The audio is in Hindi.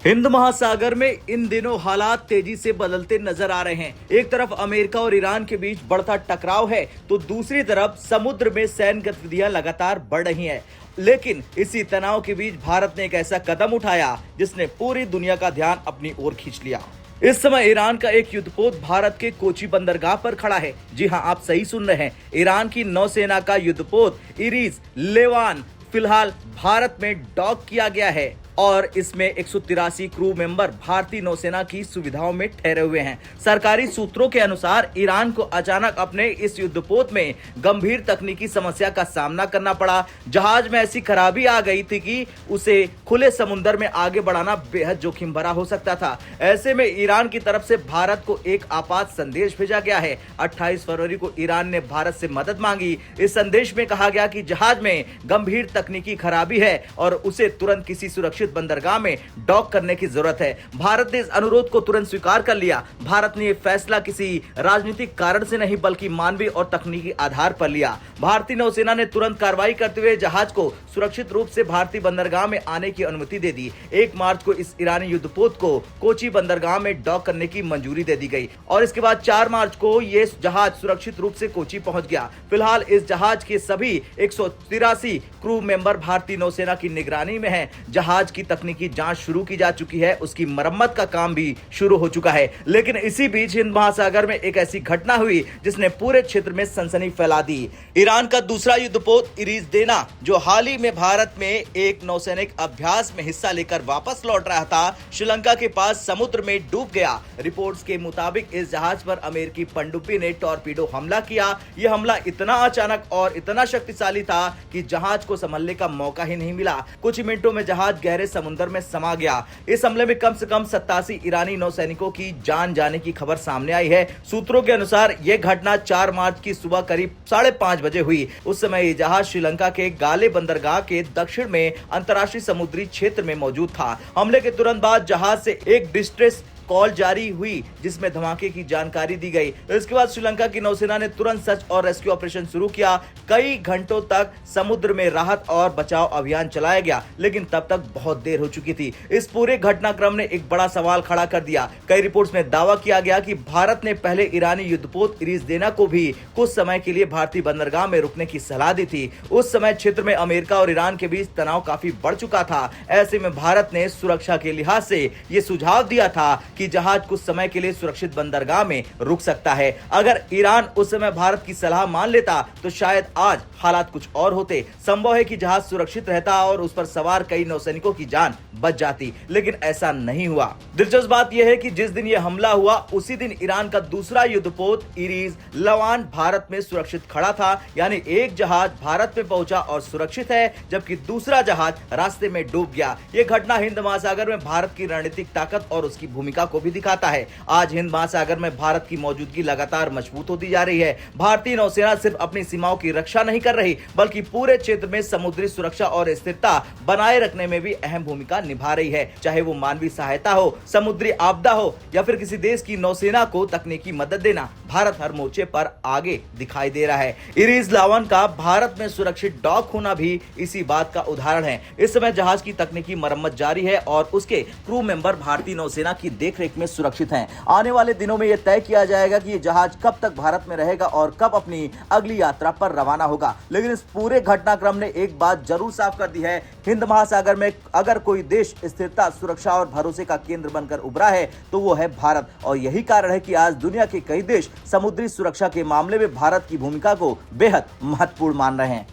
हिंद महासागर में इन दिनों हालात तेजी से बदलते नजर आ रहे हैं। एक तरफ अमेरिका और ईरान के बीच बढ़ता टकराव है तो दूसरी तरफ समुद्र में सैन्य गतिविधियां लगातार बढ़ रही हैं। लेकिन इसी तनाव के बीच भारत ने एक ऐसा कदम उठाया जिसने पूरी दुनिया का ध्यान अपनी ओर खींच लिया। इस समय ईरान का एक युद्धपोत भारत के कोची बंदरगाह पर खड़ा है। जी हां, आप सही सुन रहे हैं। ईरान की नौसेना का युद्धपोत इरीज लेवान फिलहाल भारत में डॉक किया गया है और इसमें 183 क्रू मेंबर भारतीय नौसेना की सुविधाओं में ठहरे हुए हैं। सरकारी सूत्रों के अनुसार ईरान को अचानक अपने इस युद्धपोत में गंभीर तकनीकी समस्या का सामना करना पड़ा। जहाज में ऐसी खराबी आ गई थी कि उसे खुले समुद्र में आगे बढ़ाना बेहद जोखिम भरा हो सकता था। ऐसे में ईरान की तरफ से भारत को एक आपात संदेश भेजा गया है। 28 फरवरी को ईरान ने भारत से मदद मांगी। इस संदेश में कहा गया कि जहाज में गंभीर तकनीकी खराबी है और उसे तुरंत किसी सुरक्षित बंदरगाह में डॉक करने की जरूरत है। भारत ने इस अनुरोध को तुरंत स्वीकार कर लिया। भारत ने यह फैसला किसी राजनीतिक कारण से नहीं बल्कि मानवीय और तकनीकी आधार पर लिया। भारतीय नौसेना ने तुरंत कार्रवाई करते हुए जहाज को सुरक्षित रूप से भारतीय बंदरगाह में आने की अनुमति दे दी। 1 मार्च को इस ईरानी युद्धपोत को कोची बंदरगाह में डॉक करने की मंजूरी दे दी गई और इसके बाद 4 मार्च को यह जहाज सुरक्षित रूप से कोची पहुंच गया। फिलहाल इस जहाज के सभी 183 क्रू मेंबर भारतीय नौसेना की निगरानी में हैं। जहाज की तकनीकी जांच शुरू की जा चुकी है, उसकी मरम्मत का काम भी शुरू हो चुका है। लेकिन इसी बीच हिंद महासागर में एक ऐसी घटना हुई जिसने पूरे क्षेत्र में सनसनी फैला दी। ईरान का दूसरा युद्धपोत इरीज देना, जो हाल ही में भारत में एक नौसैनिक अभ्यास में हिस्सा लेकर वापस लौट रहा था, श्रीलंका के पास समुद्र में डूब गया। रिपोर्ट्स के मुताबिक इस जहाज पर अमेरिकी पनडुब्बी ने टॉर्पीडो हमला किया। यह हमला इतना अचानक और इतना शक्तिशाली था कि जहाज को संभलने का मौका ही नहीं मिला। कुछ मिनटों में जहाज गहरे समुद्र में समा गया। इस हमले में कम से कम 87 ईरानी नौसैनिकों की जान जाने की खबर सामने आई है। सूत्रों के अनुसार यह घटना 4 मार्च की सुबह करीब 5:30 बजे हुई। उस समय यह जहाज श्रीलंका के गाले बंदरगाह के दक्षिण में अंतर्राष्ट्रीय समुद्री क्षेत्र में मौजूद था। हमले के तुरंत बाद जहाज से एक डिस्ट्रेस कॉल जारी हुई जिसमें धमाके की जानकारी दी गई। इसके बाद श्रीलंका की नौसेना ने तुरंत सर्च और रेस्क्यू ऑपरेशन शुरू किया। कई घंटों तक समुद्र में राहत और बचाव अभियान चलाया गया, लेकिन तब तक बहुत देर हो चुकी थी। इस पूरे घटनाक्रम ने एक बड़ा सवाल खड़ा कर दिया। कई रिपोर्ट्स में दावा किया गया कि भारत ने पहले ईरानी युद्धपोत इरीज देना को भी कुछ समय के लिए भारतीय बंदरगाह में रुकने की सलाह दी थी। उस समय क्षेत्र में अमेरिका और ईरान के बीच तनाव काफी बढ़ चुका था। ऐसे में भारत ने सुरक्षा के लिहाज से यह सुझाव दिया था कि जहाज कुछ समय के लिए सुरक्षित बंदरगाह में रुक सकता है। अगर ईरान उस समय भारत की सलाह मान लेता तो शायद आज हालात कुछ और होते। संभव है कि जहाज सुरक्षित रहता और उस पर सवार कई नौसैनिकों की जान बच जाती, लेकिन ऐसा नहीं हुआ। दिलचस्प बात यह है कि जिस दिन यह हमला हुआ उसी दिन ईरान का दूसरा युद्धपोत इरीज लवान भारत में सुरक्षित खड़ा था। यानी एक जहाज भारत में पहुंचा और सुरक्षित है, जबकि दूसरा जहाज रास्ते में डूब गया। यह घटना हिंद महासागर में भारत की रणनीतिक ताकत और उसकी भूमिका को भी दिखाता है। आज हिंद महासागर में भारत की मौजूदगी लगातार मजबूत होती जा रही है। भारतीय नौसेना सिर्फ अपनी सीमाओं की रक्षा नहीं कर रही बल्कि पूरे क्षेत्र में समुद्री सुरक्षा और स्थिरता बनाए रखने में भी अहम भूमिका निभा रही है। चाहे वो मानवीय सहायता हो, समुद्री आपदा हो या फिर किसी देश की नौसेना को तकनीकी मदद देना, भारत हर मोर्चे पर आगे दिखाई दे रहा है। इरीज लावन का भारत में सुरक्षित डॉक होना भी इसी बात का उदाहरण है। इस समय जहाज की तकनीकी मरम्मत जारी है और उसके क्रू मेंबर भारतीय नौसेना की देखरेख में सुरक्षित हैं। आने वाले दिनों में यह तय किया जाएगा कि यह जहाज कब तक भारत में रहेगा और कब अपनी अगली यात्रा पर रवाना होगा। लेकिन इस पूरे घटनाक्रम ने एक बात जरूर साफ कर दी है, हिंद महासागर में अगर कोई देश स्थिरता, सुरक्षा और भरोसे का केंद्र बनकर उभरा है तो वो है भारत। और यही कारण है कि आज दुनिया के कई देश समुद्री सुरक्षा के मामले में भारत की भूमिका को बेहद महत्वपूर्ण मान रहे हैं।